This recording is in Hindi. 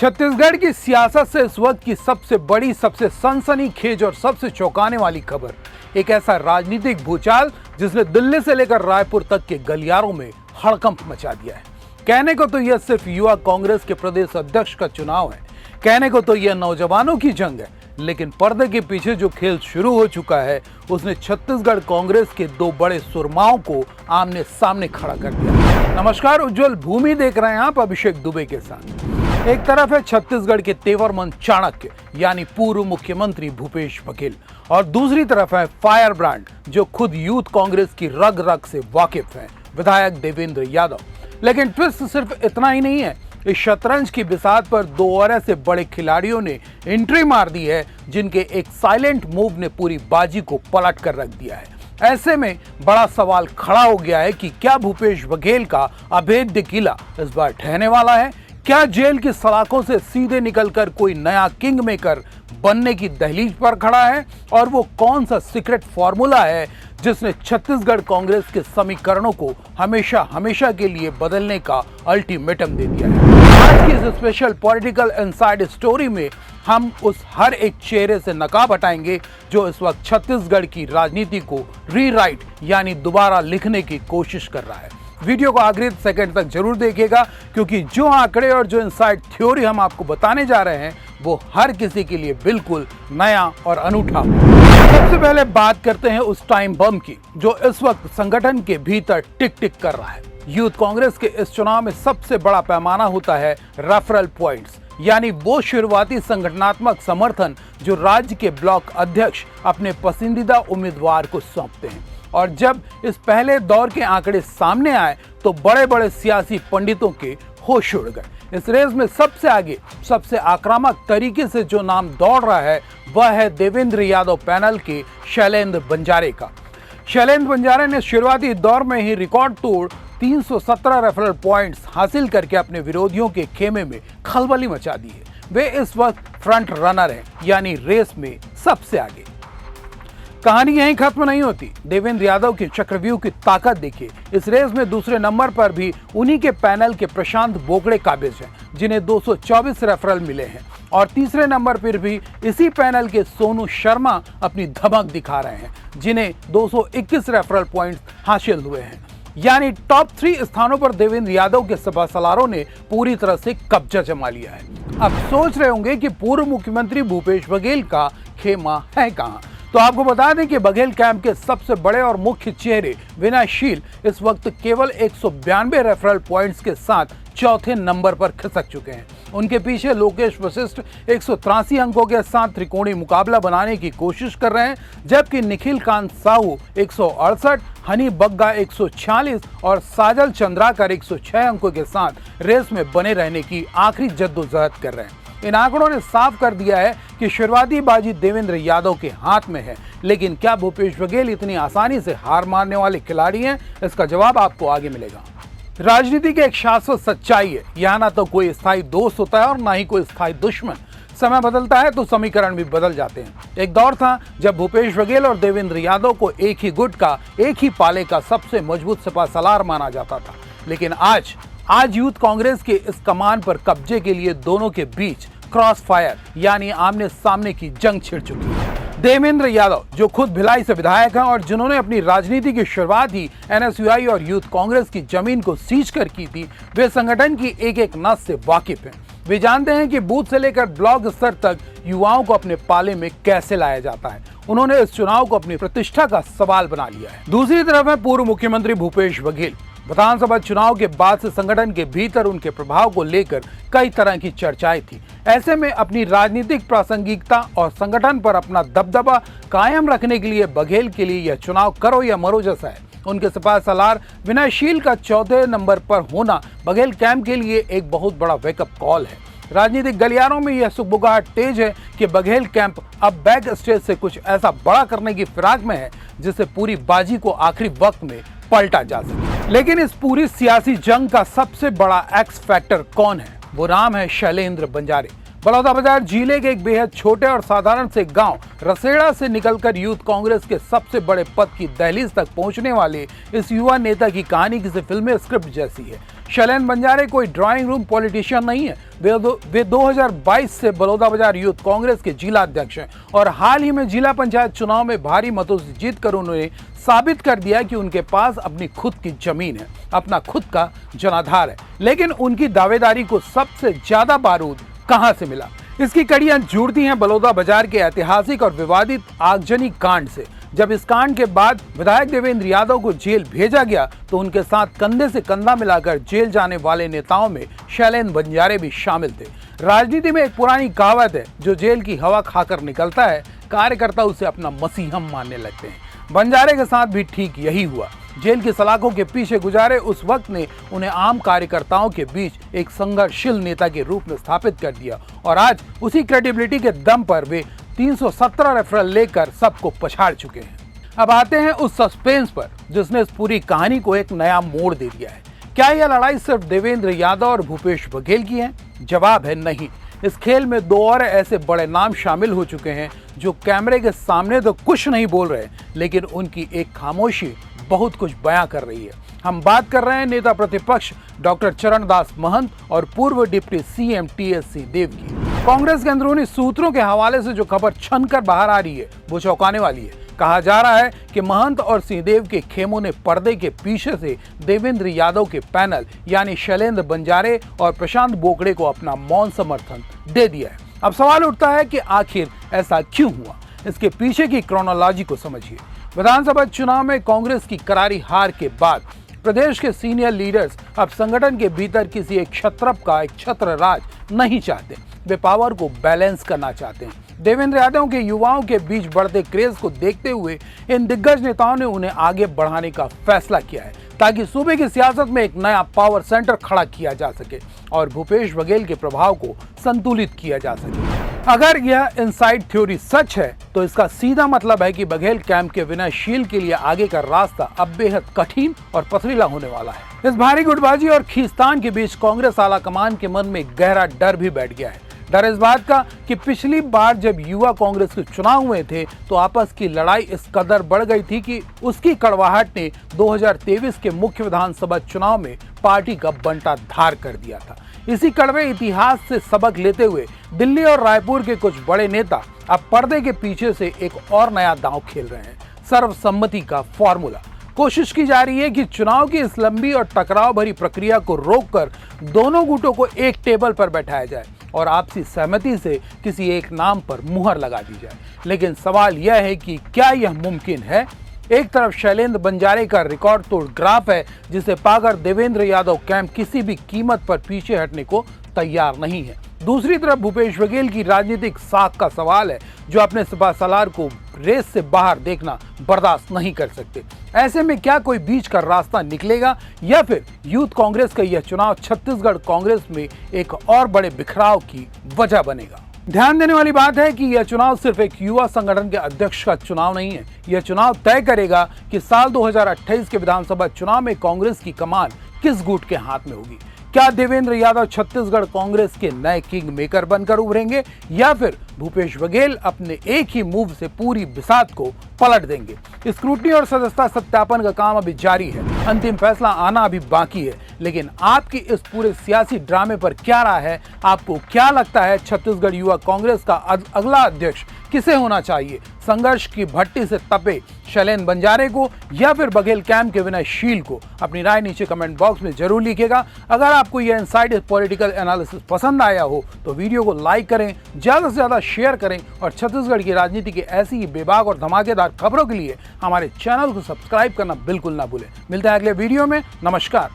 छत्तीसगढ़ की सियासत से इस वक्त की सबसे बड़ी, सबसे सनसनीखेज और सबसे चौंकाने वाली खबर एक ऐसा राजनीतिक भूचाल जिसने दिल्ली से लेकर रायपुर तक के गलियारों में हड़कंप मचा दिया है। कहने को तो यह सिर्फ युवा कांग्रेस के प्रदेश अध्यक्ष का चुनाव है, कहने को तो यह नौजवानों की जंग है, लेकिन पर्दे के पीछे जो खेल शुरू हो चुका है उसने छत्तीसगढ़ कांग्रेस के दो बड़े सुरमाओं को आमने सामने खड़ा कर दिया। नमस्कार, उज्जवल भूमि देख रहे हैं आप अभिषेक दुबे के साथ। एक तरफ है छत्तीसगढ़ के तेवरमंद चाणक्य यानी पूर्व मुख्यमंत्री भूपेश बघेल और दूसरी तरफ है फायर ब्रांड जो खुद यूथ कांग्रेस की रग रग से वाकिफ है, विधायक देवेंद्र यादव। लेकिन ट्विस्ट सिर्फ इतना ही नहीं है, इस शतरंज की बिसात पर दो और ऐसे बड़े खिलाड़ियों ने एंट्री मार दी है जिनके एक साइलेंट मूव ने पूरी बाजी को पलट कर रख दिया है। ऐसे में बड़ा सवाल खड़ा हो गया है कि क्या भूपेश बघेल का अभेद्य किला इस बार ठहरने वाला है? क्या जेल की सलाखों से सीधे निकलकर कोई नया किंग मेकर बनने की दहलीज पर खड़ा है? और वो कौन सा सीक्रेट फॉर्मूला है जिसने छत्तीसगढ़ कांग्रेस के समीकरणों को हमेशा हमेशा के लिए बदलने का अल्टीमेटम दे दिया है? आज की इस स्पेशल पॉलिटिकल इनसाइड स्टोरी में हम उस हर एक चेहरे से नकाब हटाएंगे जो इस वक्त छत्तीसगढ़ की राजनीति को रीराइट यानी दोबारा लिखने की कोशिश कर रहा है। वीडियो को आखिरी सेकंड तक जरूर देखिएगा क्योंकि जो आंकड़े और जो इनसाइड थ्योरी हम आपको बताने जा रहे हैं वो हर किसी के लिए बिल्कुल नया और अनूठा। सबसे पहले बात करते हैं उस टाइम बम की जो इस वक्त संगठन के भीतर टिक टिक कर रहा है। यूथ कांग्रेस के इस चुनाव में सबसे बड़ा पैमाना होता है रेफरल पॉइंट्स, यानी वो शुरुआती संगठनात्मक समर्थन जो राज्य के ब्लॉक अध्यक्ष अपने पसंदीदा उम्मीदवार को सौंपते हैं। और जब इस पहले दौर के आंकड़े सामने आए तो बड़े बड़े सियासी पंडितों के होश उड़ गए। इस रेस में सबसे आगे, सबसे आक्रामक तरीके से जो नाम दौड़ रहा है वह है देवेंद्र यादव पैनल के शैलेंद्र बंजारे का। शैलेंद्र बंजारे ने शुरुआती दौर में ही रिकॉर्ड तोड़ 317 रेफरल पॉइंट्स हासिल करके अपने विरोधियों के खेमे में खलबली मचा दी है। वे इस वक्त फ्रंट रनर हैं, यानी रेस में सबसे आगे। कहानी यहीं खत्म नहीं होती। देवेंद्र यादव के चक्रव्यूह की ताकत देखिए। इस रेस में दूसरे नंबर पर भी उन्हीं के पैनल के प्रशांत बोगड़े काबिज हैं जिन्हें 224 रेफरल मिले हैं और तीसरे नंबर पर भी इसी पैनल के सोनू शर्मा अपनी धमक दिखा रहे हैं जिन्हें 221 रेफरल पॉइंट्स हासिल हुए हैं। यानी टॉप 3 स्थानों पर देवेंद्र यादव के सपा सलारों ने पूरी तरह से कब्जा जमा लिया है। अब सोच रहे होंगे कि पूर्व मुख्यमंत्री भूपेश बघेल का खेमा है कहां? तो आपको बता दें कि बघेल कैंप के सबसे बड़े और मुख्य चेहरे विनयशील इस वक्त केवल 192 रेफरल पॉइंट्स के साथ चौथे नंबर पर खिसक चुके हैं। उनके पीछे लोकेश वशिष्ठ 183 अंकों के साथ त्रिकोणीय मुकाबला बनाने की कोशिश कर रहे हैं, जबकि निखिल कांत साहू 168, हनी बग्गा 146 और साजल चंद्राकर 106 अंकों के साथ रेस में बने रहने की आखिरी जद्दोजहद कर रहे हैं। इन आंकड़ों ने साफ कर दिया है कि शुरुआती बाजी देवेंद्र यादव के हाथ में है, लेकिन क्या भूपेश बघेल इतनी आसानी से हार मारने वाले खिलाड़ी हैं? इसका जवाब आपको आगे मिलेगा। राजनीति की एक शाश्वत सच्चाई है, यहाँ ना तो कोई स्थायी दोस्त होता है और ना ही कोई स्थायी दुश्मन। समय बदलता है तो समीकरण भी बदल जाते हैं। एक दौर था जब भूपेश बघेल और देवेंद्र यादव को एक ही गुट का, एक ही पाले का सबसे मजबूत सपा सलार माना जाता था, लेकिन आज यूथ कांग्रेस के इस कमान पर कब्जे के लिए दोनों के बीच क्रॉस फायर यानी आमने सामने की जंग छिड़ चुकी है। देवेंद्र यादव जो खुद भिलाई से विधायक हैं और जिन्होंने अपनी राजनीति की शुरुआत ही एनएसयूआई और यूथ कांग्रेस की जमीन को सींच कर की थी, वे संगठन की एक एक नस से वाकिफ हैं। वे जानते हैं कि बूथ से लेकर ब्लॉक स्तर तक युवाओं को अपने पाले में कैसे लाया जाता है। उन्होंने इस चुनाव को अपनी प्रतिष्ठा का सवाल बना लिया है। दूसरी तरफ है पूर्व मुख्यमंत्री भूपेश बघेल। विधानसभा चुनाव के बाद से संगठन के भीतर उनके प्रभाव को लेकर कई तरह की चर्चाएं थी। ऐसे में अपनी राजनीतिक प्रासंगिकता और संगठन पर अपना दबदबा कायम रखने के लिए बघेल के लिए यह चुनाव करो या मरो जैसा है। उनके सपा सलार विनयशील का चौथे नंबर पर होना बघेल कैंप के लिए एक बहुत बड़ा वेकअप कॉल है। राजनीतिक गलियारों में यह सुगबुगाहट तेज है कि बघेल कैंप अब बैक स्टेज से कुछ ऐसा बड़ा करने की फिराक में है जिससे पूरी बाजी को आखिरी वक्त में पलटा जा सके। लेकिन इस पूरी सियासी जंग का सबसे बड़ा एक्स फैक्टर कौन है? वो नाम है शैलेंद्र बंजारे। बलौदाबाजार जिले के एक बेहद छोटे और साधारण से गांव रसेड़ा से निकलकर यूथ कांग्रेस के सबसे बड़े पद की दहलीज तक पहुंचने वाले इस युवा नेता की कहानी किसी फिल्मी स्क्रिप्ट जैसी है। शैलेंद्र बंजारे कोई ड्राइंग रूम पॉलिटिशियन नहीं है। वे 2022 से बलौदाबाजार यूथ कांग्रेस के जिला अध्यक्ष हैं और हाल ही में जिला पंचायत चुनाव में भारी मतों से जीतकर उन्होंने साबित कर दिया कि उनके पास अपनी खुद की जमीन है, अपना खुद का जनाधार है। लेकिन उनकी दावेदारी को सबसे ज्यादा बारूद कहां से मिला? इसकी कड़ियां जुड़ती हैं बलौदाबाजार के ऐतिहासिक और विवादित आगजनी कांड से। जब इस कांड के बाद विधायक देवेंद्र यादव को जेल भेजा गया तो उनके साथ कंधे से कंधा मिलाकर जेल जाने वाले नेताओं में शैलेंद्र बंजारे भी शामिल थे। राजनीति में एक पुरानी कहावत है, जो जेल की हवा खाकर निकलता है, कार्यकर्ता उसे अपना मसीहम मानने लगते हैं। बंजारे के साथ भी ठीक यही हुआ। जेल की सलाखों के पीछे गुजारे उस वक्त ने उन्हें आम कार्यकर्ताओं के बीच एक संघर्षशील नेता के रूप में स्थापित कर दिया और आज उसी क्रेडिबिलिटी के दम पर वे 317 रेफरल लेकर सबको पछाड़ चुके हैं। अब आते हैं उस सस्पेंस पर जिसने इस पूरी कहानी को एक नया मोड़ दे दिया है। क्या यह लड़ाई सिर्फ देवेंद्र यादव और भूपेश बघेल की है? जवाब है नहीं। इस खेल में दो और ऐसे बड़े नाम शामिल हो चुके हैं जो कैमरे के सामने तो कुछ नहीं बोल रहे, लेकिन उनकी एक खामोशी बहुत कुछ बयां कर रही है। हम बात कर रहे हैं नेता प्रतिपक्ष डॉक्टर चरणदास महंत और पूर्व डिप्टी सीएम टीएस सिंहदेव की। कांग्रेस के अंदरूनी सूत्रों के हवाले से जो खबर छनकर बाहर आ रही है वो चौंकाने वाली है। कहा जा रहा है कि महंत और सिंहदेव के खेमों ने पर्दे के पीछे से देवेंद्र यादव के पैनल यानी शैलेंद्र बंजारे और प्रशांत बोगड़े को अपना मौन समर्थन दे दिया है। अब सवाल उठता है कि आखिर ऐसा क्यों हुआ? इसके पीछे की क्रोनोलॉजी को समझिए। विधानसभा चुनाव में कांग्रेस की करारी हार के बाद प्रदेश के सीनियर लीडर्स अब संगठन के भीतर किसी एक क्षत्रप का एक छत्र राज नहीं चाहते। वे पावर को बैलेंस करना चाहते हैं। देवेंद्र यादव के युवाओं के बीच बढ़ते क्रेज को देखते हुए इन दिग्गज नेताओं ने उन्हें आगे बढ़ाने का फैसला किया है ताकि सूबे की सियासत में एक नया पावर सेंटर खड़ा किया जा सके और भूपेश बघेल के प्रभाव को संतुलित किया जा सके। अगर यह इनसाइड थ्योरी सच है तो इसका सीधा मतलब है कि बघेल कैंप के विनाशशील के लिए आगे का रास्ता अब बेहद कठिन और पथरीला होने वाला है। इस भारी गुटबाजी और खींचतान के बीच कांग्रेस आला कमान के मन में गहरा डर भी बैठ गया है। डर इस बात का कि पिछली बार जब युवा कांग्रेस के चुनाव हुए थे तो आपस की लड़ाई इस कदर बढ़ गई थी कि उसकी कड़वाहट ने 2023 के मुख्य विधानसभा चुनाव में पार्टी का बंटा धार कर दिया था। इसी कड़वे इतिहास से सबक लेते हुए दिल्ली और रायपुर के कुछ बड़े नेता अब पर्दे के पीछे से एक और नया दांव खेल रहे हैं, सर्वसम्मति का फॉर्मूला। कोशिश की जा रही है कि चुनाव की इस लंबी और टकराव भरी प्रक्रिया को रोककर दोनों गुटों को एक टेबल पर बैठाया जाए और आपसी सहमति से किसी एक नाम पर मुहर लगा दी जाए। लेकिन सवाल यह है कि क्या यह मुमकिन है? एक तरफ शैलेंद्र बंजारे का रिकॉर्ड तोड़ ग्राफ है जिसे पाकर देवेंद्र यादव कैंप किसी भी कीमत पर पीछे हटने को तैयार नहीं है। दूसरी तरफ भूपेश बघेल की राजनीतिक साख का सवाल है जो अपने सिपहसालार को रेस से बाहर देखना बर्दाश्त नहीं कर सकते। ऐसे में क्या कोई बीच का रास्ता निकलेगा या फिर यूथ कांग्रेस का यह चुनाव छत्तीसगढ़ कांग्रेस में एक और बड़े बिखराव की वजह बनेगा? ध्यान देने वाली बात है कि यह चुनाव सिर्फ एक युवा संगठन के अध्यक्ष का चुनाव नहीं है। यह चुनाव तय करेगा कि साल 2028 के विधानसभा चुनाव में कांग्रेस की कमान किस गुट के हाथ में होगी। क्या देवेंद्र यादव छत्तीसगढ़ कांग्रेस के नए किंग मेकर बनकर उभरेंगे या फिर भूपेश बघेल अपने एक ही मूव से पूरी बिसात को पलट देंगे? स्क्रूटनी और सदस्यता सत्यापन का काम अभी जारी है। अंतिम फैसला आना अभी बाकी है। लेकिन आपकी इस पूरे सियासी ड्रामे पर क्या राय है? आपको क्या लगता है छत्तीसगढ़ युवा कांग्रेस का अगला अध्यक्ष किसे होना चाहिए? संघर्ष की भट्टी से तपे शैलेंद्र बंजारे को या फिर बघेल कैंप के विनाशशील को? अपनी राय नीचे कमेंट बॉक्स में जरूर लिखिएगा। अगर आपको यह इनसाइड पॉलिटिकल एनालिसिस पसंद आया हो तो वीडियो को लाइक करें, ज्यादा से ज्यादा शेयर करें और छत्तीसगढ़ की राजनीति की ऐसी ही बेबाक और धमाकेदार खबरों के लिए हमारे चैनल को सब्सक्राइब करना बिल्कुल ना भूलें। मिलते हैं अगले वीडियो में। नमस्कार।